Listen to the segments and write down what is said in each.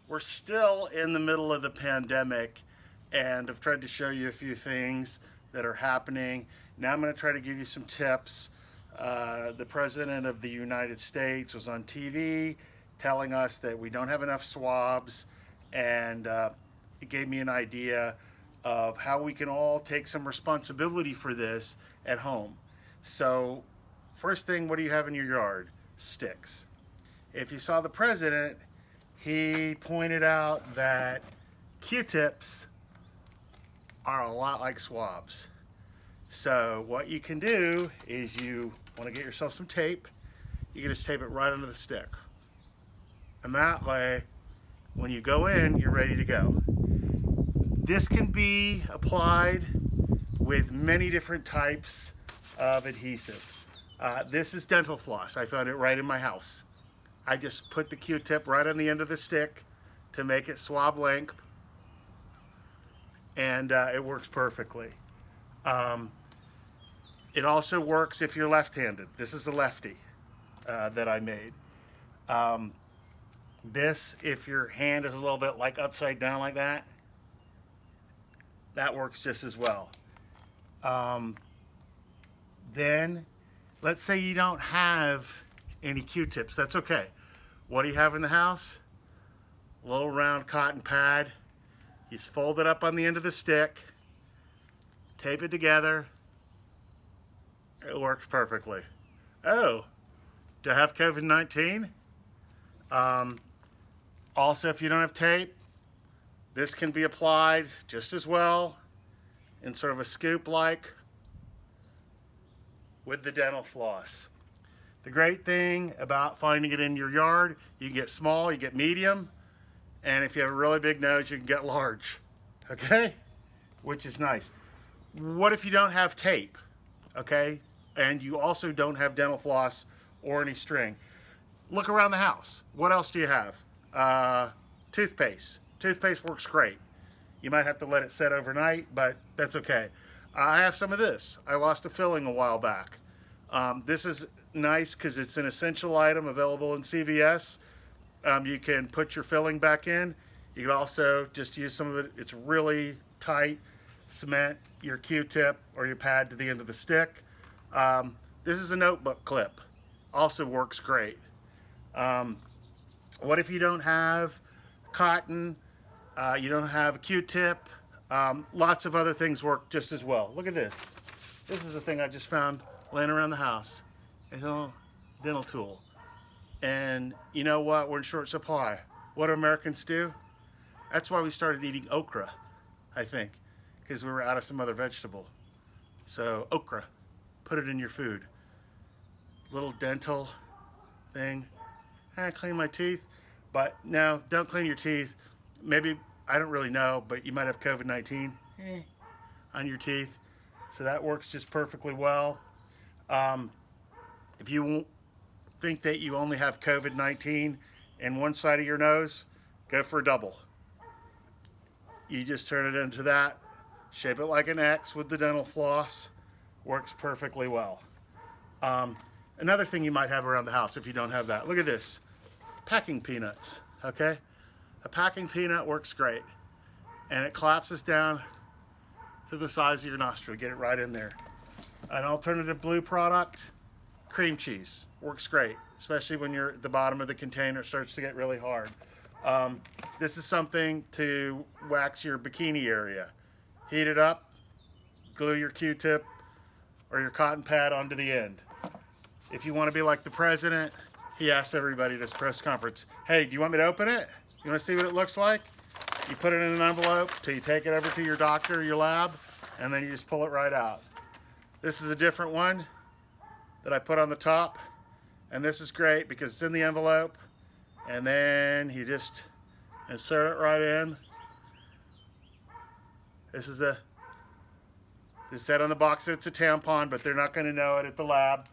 we're still in the middle of the pandemic, and I've tried to show you a few things that are happening. Now I'm going to try to give you some tips. The President of the United States was on TV telling us that we don't have enough swabs, and it gave me an idea of how we can all take some responsibility for this at home. So, first thing, what do you have in your yard? Sticks. If you saw the president, he pointed out that Q-tips are a lot like swabs. So what you can do is you want to get yourself some tape. You can just tape it right under the stick. And that way, when you go in, you're ready to go. This can be applied with many different types of adhesive. This is dental floss. I found it right in my house. I just put the Q-tip right on the end of the stick to make it swab length, and it works perfectly. It also works if you're left-handed. This is a lefty that I made. This, if your hand is a little bit like upside down like that, that works just as well. Then, let's say you don't have any Q-tips. That's okay. What do you have in the house? A little round cotton pad. You just fold it up on the end of the stick, tape it together. It works perfectly. Oh, do I have COVID-19? Also, if you don't have tape, this can be applied just as well in sort of a scoop-like with the dental floss. The great thing about finding it in your yard, you can get small, you get medium, and if you have a really big nose, you can get large, okay? Which is nice. What if you don't have tape, okay? And you also don't have dental floss or any string? Look around the house. What else do you have? Toothpaste. Toothpaste works great. You might have to let it set overnight, but that's okay. I have some of this. I lost a filling a while back. This is nice because it's an essential item available in CVS. You can put your filling back in. You can also just use some of it. It's really tight. Cement your Q-tip or your pad to the end of the stick. This is a notebook clip. Also works great. What if you don't have cotton? You don't have a Q-tip? Lots of other things work just as well. Look at this. This is a thing I just found laying around the house. It's a little dental tool. And you know what? We're in short supply. What do Americans do? That's why we started eating okra, I think, because we were out of some other vegetable. So okra, put it in your food. Little dental thing. I clean my teeth, but no, don't clean your teeth. Maybe, I don't really know, but you might have COVID-19 on your teeth. So that works just perfectly well. If you think that you only have COVID-19 in one side of your nose, go for a double. You just turn it into that, shape it like an X with the dental floss, works perfectly well. Another thing you might have around the house if you don't have that, look at this, packing peanuts, okay? A packing peanut works great, and it collapses down to the size of your nostril. Get it right in there. An alternative blue product, cream cheese, works great, especially when you're at the bottom of the container, it starts to get really hard. This is something to wax your bikini area. Heat it up, glue your Q-tip or your cotton pad onto the end. If you want to be like the president, he asks everybody at his press conference, hey, do you want me to open it? You want to see what it looks like? You put it in an envelope till you take it over to your doctor or your lab, and then you just pull it right out. This is a different one that I put on the top, and this is great because it's in the envelope, and then you just insert it right in. This said on the box that it's a tampon, but they're not going to know it at the lab.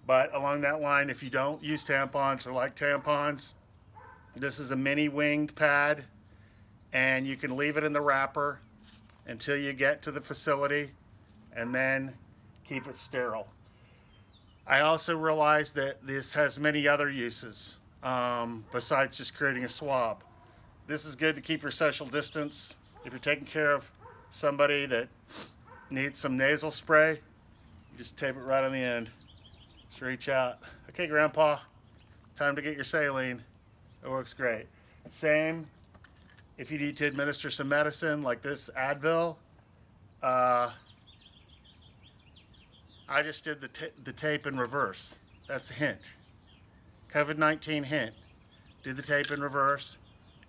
But along that line, if you don't use tampons or like tampons, this is a mini winged pad, and you can leave it in the wrapper until you get to the facility and then keep it sterile. I also realized that this has many other uses besides just creating a swab. This is good to keep your social distance. If you're taking care of somebody that needs some nasal spray, you just tape it right on the end. Just reach out. Okay, Grandpa, time to get your saline. It works great. Same if you need to administer some medicine like this Advil. I just did the tape in reverse. That's a hint. COVID-19 hint. Do the tape in reverse,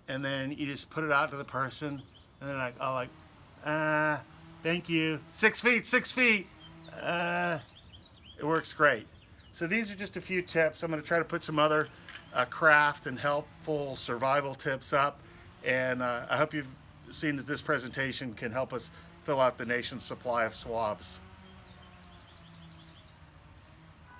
and then you just put it out to the person, and then thank you. 6 feet, 6 feet. It works great. So these are just a few tips. I'm going to try to put some other craft and helpful survival tips up, and I hope you've seen that this presentation can help us fill out the nation's supply of swabs.